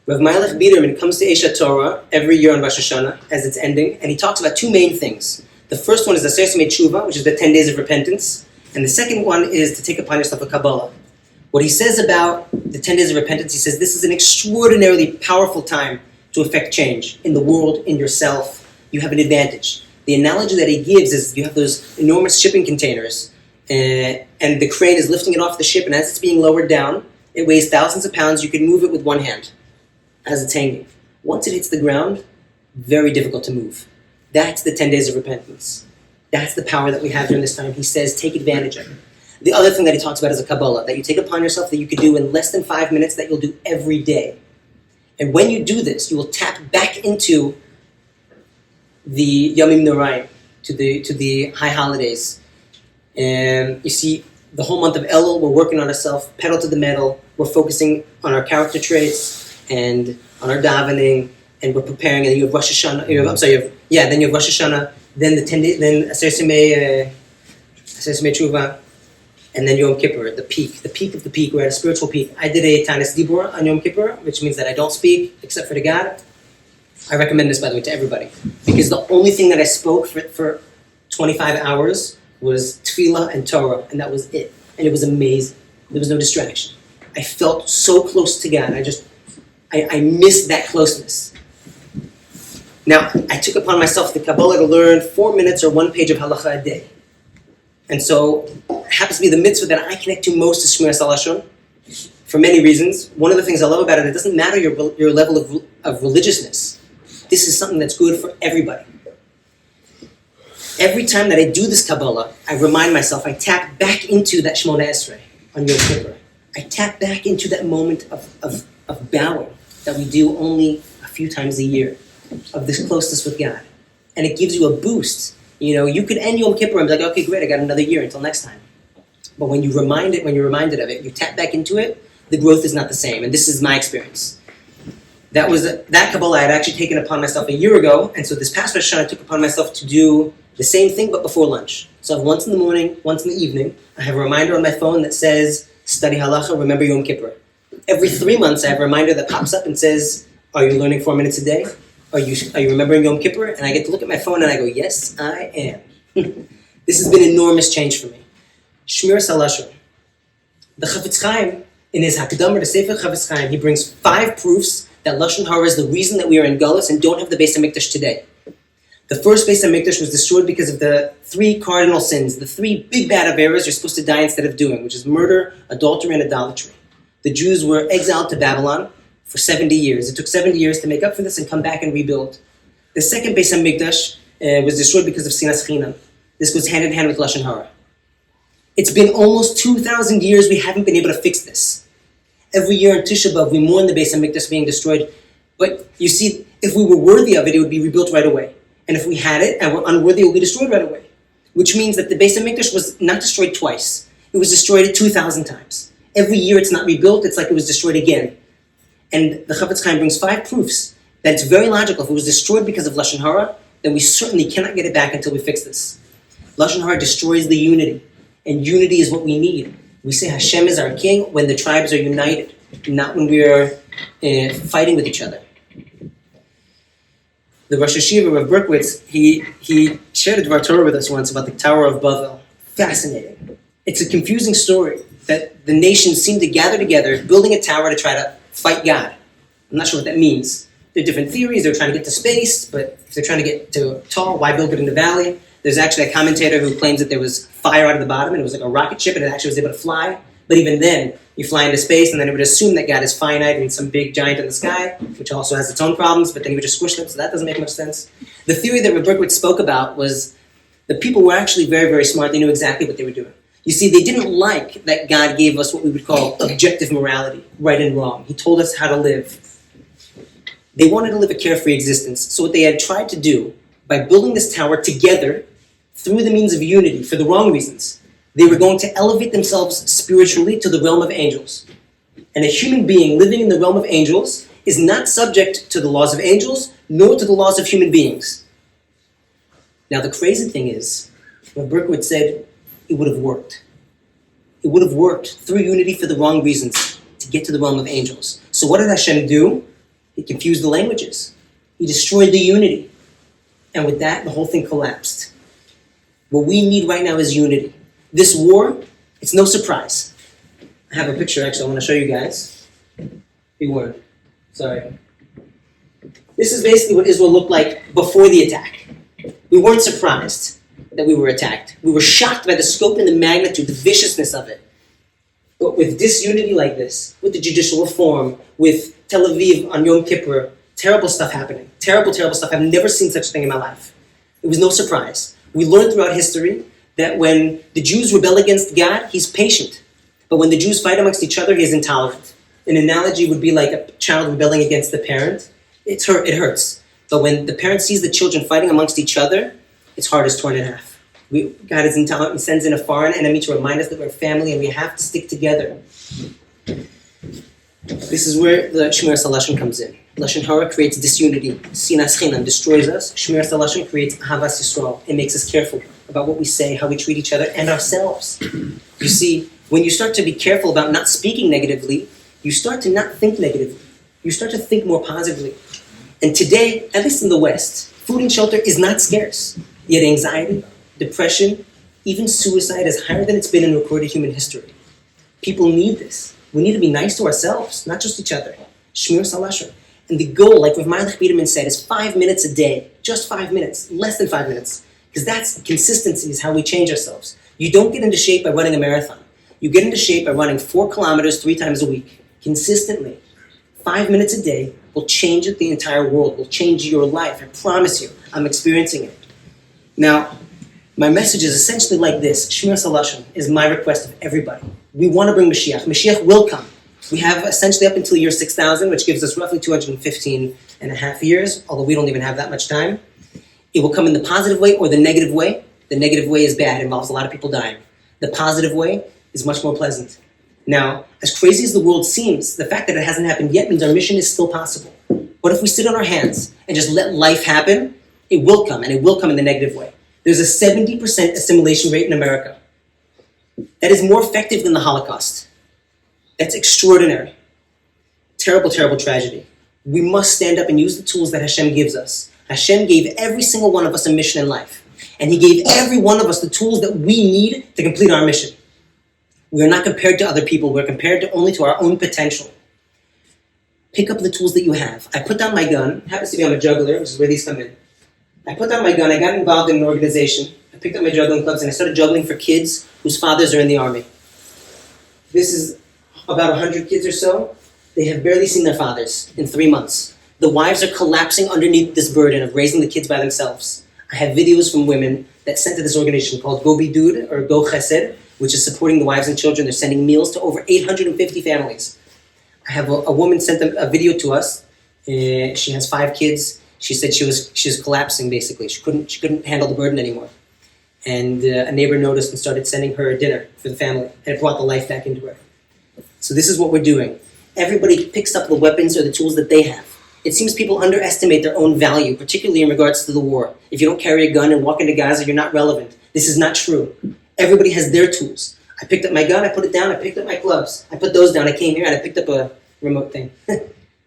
Rav Meilech Biederman comes to Eish Torah every year on Rosh Hashanah, as it's ending, and he talks about two main things. The first one is the Ateres Eitz, which is the 10 days of repentance, and the second one is to take upon yourself a Kabbalah. What he says about the 10 days of repentance, he says this is an extraordinarily powerful time to effect change in the world, in yourself. You have an advantage. The analogy that he gives is you have those enormous shipping containers, and the crane is lifting it off the ship, and as it's being lowered down, it weighs thousands of pounds. You can move it with one hand as it's hanging. Once it hits the ground, very difficult to move. That's the 10 days of repentance. That's the power that we have during this time. He says, take advantage of it. The other thing that he talks about is a Kabbalah, that you take upon yourself that you could do in less than 5 minutes, that you'll do every day. And when you do this, you will tap back into the Yomim Noraim, to the high holidays. And you see, the whole month of Elul, we're working on ourselves, pedal to the metal. We're focusing on our character traits and on our davening, and we're preparing. And you have Rosh Hashanah. Then you have Rosh Hashanah. Then the 10 days. Then Ateres Tshuva, and then Yom Kippur, the peak of the peak. We're at a spiritual peak. I did a Tanis Dibur on Yom Kippur, which means that I don't speak except for the God. I recommend this, by the way, to everybody, because the only thing that I spoke for 25 hours was Tefillah and Torah, and that was it. And it was amazing. There was no distraction. I felt so close to God. I missed that closeness. Now, I took upon myself the Kabbalah to learn 4 minutes or 1 page of halacha a day. And so, it happens to be the mitzvah that I connect to most is Shmiras HaLashon, for many reasons. One of the things I love about it doesn't matter your level of religiousness. This is something that's good for everybody. Every time that I do this Kabbalah, I remind myself, I tap back into that Shemona Esrei on Yom Kippur. I tap back into that moment of bowing that we do only a few times a year, of this closeness with God. And it gives you a boost. You could end Yom Kippur and be like, okay, great, I got another year until next time. But when you're reminded of it, you tap back into it, the growth is not the same. And this is my experience. That Kabbalah I had actually taken upon myself a year ago, and so this past Rosh Hashanah I took upon myself to do the same thing, but before lunch. So I have once in the morning, once in the evening. I have a reminder on my phone that says, study halacha, remember Yom Kippur. Every 3 months I have a reminder that pops up and says, are you learning 4 minutes a day? Are you remembering Yom Kippur? And I get to look at my phone and I go, yes, I am. This has been enormous change for me. Shmiras HaLashon. The Chafetz Chaim, in his Hakdamah, the Sefer Chafetz Chaim, he brings 5 proofs that lashon hara is the reason that we are in Galus and don't have the Beis HaMikdash today. The first Beis HaMikdash was destroyed because of the 3 cardinal sins, the 3 big bad averas you're supposed to die instead of doing, which is murder, adultery, and idolatry. The Jews were exiled to Babylon for 70 years. It took 70 years to make up for this and come back and rebuild. The second Beis HaMikdash was destroyed because of sinas chinam. This goes hand in hand with lashon hara. It's been almost 2,000 years we haven't been able to fix this. Every year in Tisha B'Av, we mourn the Beis HaMikdash being destroyed. But you see, if we were worthy of it, it would be rebuilt right away. And if we had it and were unworthy, it would be destroyed right away. Which means that the Beis HaMikdash was not destroyed twice. It was destroyed 2,000 times. Every year it's not rebuilt, it's like it was destroyed again. And the Chafetz Chaim brings 5 proofs that it's very logical. If it was destroyed because of lashon hara, then we certainly cannot get it back until we fix this. Lashon hara destroys the unity. And unity is what we need. We say Hashem is our king when the tribes are united, not when we are fighting with each other. The Rosh Yeshiva, Rav Berkowitz, he shared a Dvar Torah with us once about the Tower of Babel. Fascinating. It's a confusing story that the nations seem to gather together, building a tower to try to fight God. I'm not sure what that means. There are different theories. They're trying to get to space, but if they're trying to get to tall, why build it in the valley? There's actually a commentator who claims that there was fire out of the bottom, and it was like a rocket ship, and it actually was able to fly. But even then, you fly into space, and then it would assume that God is finite and some big giant in the sky, which also has its own problems, but then he would just squish them, so that doesn't make much sense. The theory that Rav Berkowitz spoke about was the people were actually very, very smart. They knew exactly what they were doing. You see, they didn't like that God gave us what we would call objective morality, right and wrong. He told us how to live. They wanted to live a carefree existence. So what they had tried to do, by building this tower together, through the means of unity, for the wrong reasons, they were going to elevate themselves spiritually to the realm of angels. And a human being living in the realm of angels is not subject to the laws of angels, nor to the laws of human beings. Now the crazy thing is, Rav Berkowitz said, it would have worked. It would have worked through unity for the wrong reasons to get to the realm of angels. So what did Hashem do? He confused the languages. He destroyed the unity. And with that, the whole thing collapsed. What we need right now is unity. This war, it's no surprise. I have a picture, actually, I want to show you guys. Be warned. Sorry. This is basically what Israel looked like before the attack. We weren't surprised that we were attacked. We were shocked by the scope and the magnitude, the viciousness of it. But with disunity like this, with the judicial reform, with Tel Aviv on Yom Kippur, terrible stuff happening. Terrible, terrible stuff. I've never seen such a thing in my life. It was no surprise. We learned throughout history that when the Jews rebel against God, he's patient. But when the Jews fight amongst each other, he is intolerant. An analogy would be like a child rebelling against the parent. It hurts. But when the parent sees the children fighting amongst each other, its heart is torn in half. God is intolerant. He sends in a foreign enemy to remind us that we're a family and we have to stick together. This is where the Shmiras lashon comes in. Lashon hara creates disunity. Sinas chinam destroys us. Shmiras lashon creates ahavas Yisrael. It makes us careful about what we say, how we treat each other, and ourselves. You see, when you start to be careful about not speaking negatively, you start to not think negatively. You start to think more positively. And today, at least in the West, food and shelter is not scarce. Yet anxiety, depression, even suicide is higher than it's been in recorded human history. People need this. We need to be nice to ourselves, not just each other. Shmiras lashon. And the goal, like Rav Meirlich Biederman said, is 5 minutes a day. Just 5 minutes. Less than 5 minutes. Because that's consistency is how we change ourselves. You don't get into shape by running a marathon. You get into shape by running 4 kilometers 3 times a week. Consistently. 5 minutes a day will change the entire world. Will change your life. I promise you. I'm experiencing it. Now, my message is essentially like this. Shmiras lashon is my request of everybody. We want to bring Mashiach. Mashiach will come. We have essentially up until year 6,000, which gives us roughly 215 and a half years, although we don't even have that much time. It will come in the positive way or the negative way. The negative way is bad. It involves a lot of people dying. The positive way is much more pleasant. Now, as crazy as the world seems, the fact that it hasn't happened yet means our mission is still possible. What if we sit on our hands and just let life happen? It will come, and it will come in the negative way. There's a 70% assimilation rate in America. That is more effective than the Holocaust. That's extraordinary. Terrible, terrible tragedy. We must stand up and use the tools that Hashem gives us. Hashem gave every single one of us a mission in life. And he gave every one of us the tools that we need to complete our mission. We are not compared to other people. We're compared only to our own potential. Pick up the tools that you have. I put down my gun. It happens to be I'm a juggler, which is where these come in. I put down my gun. I got involved in an organization. I picked up my juggling clubs and I started juggling for kids whose fathers are in the army. This is about 100 kids or so. They have barely seen their fathers in 3 months. The wives are collapsing underneath this burden of raising the kids by themselves. I have videos from women that sent to this organization called Go Bidud or Go Chesed, which is supporting the wives and children. They're sending meals to over 850 families. I have a woman sent a video to us. She has 5 kids. She said she was collapsing basically. She couldn't handle the burden anymore. And a neighbor noticed and started sending her a dinner for the family. And it brought the life back into her. So this is what we're doing. Everybody picks up the weapons or the tools that they have. It seems people underestimate their own value, particularly in regards to the war. If you don't carry a gun and walk into Gaza, you're not relevant. This is not true. Everybody has their tools. I picked up my gun, I put it down, I picked up my gloves. I put those down, I came here and I picked up a remote thing.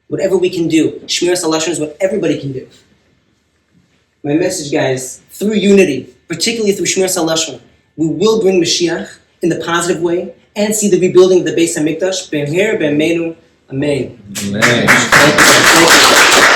Whatever we can do. Shmiras lashon is what everybody can do. My message, guys, through unity, particularly through Shmiras lashon, we will bring Mashiach in the positive way and see the rebuilding of the Beis HaMikdash. B'mher b'meinu, amen. Amen. Thank you.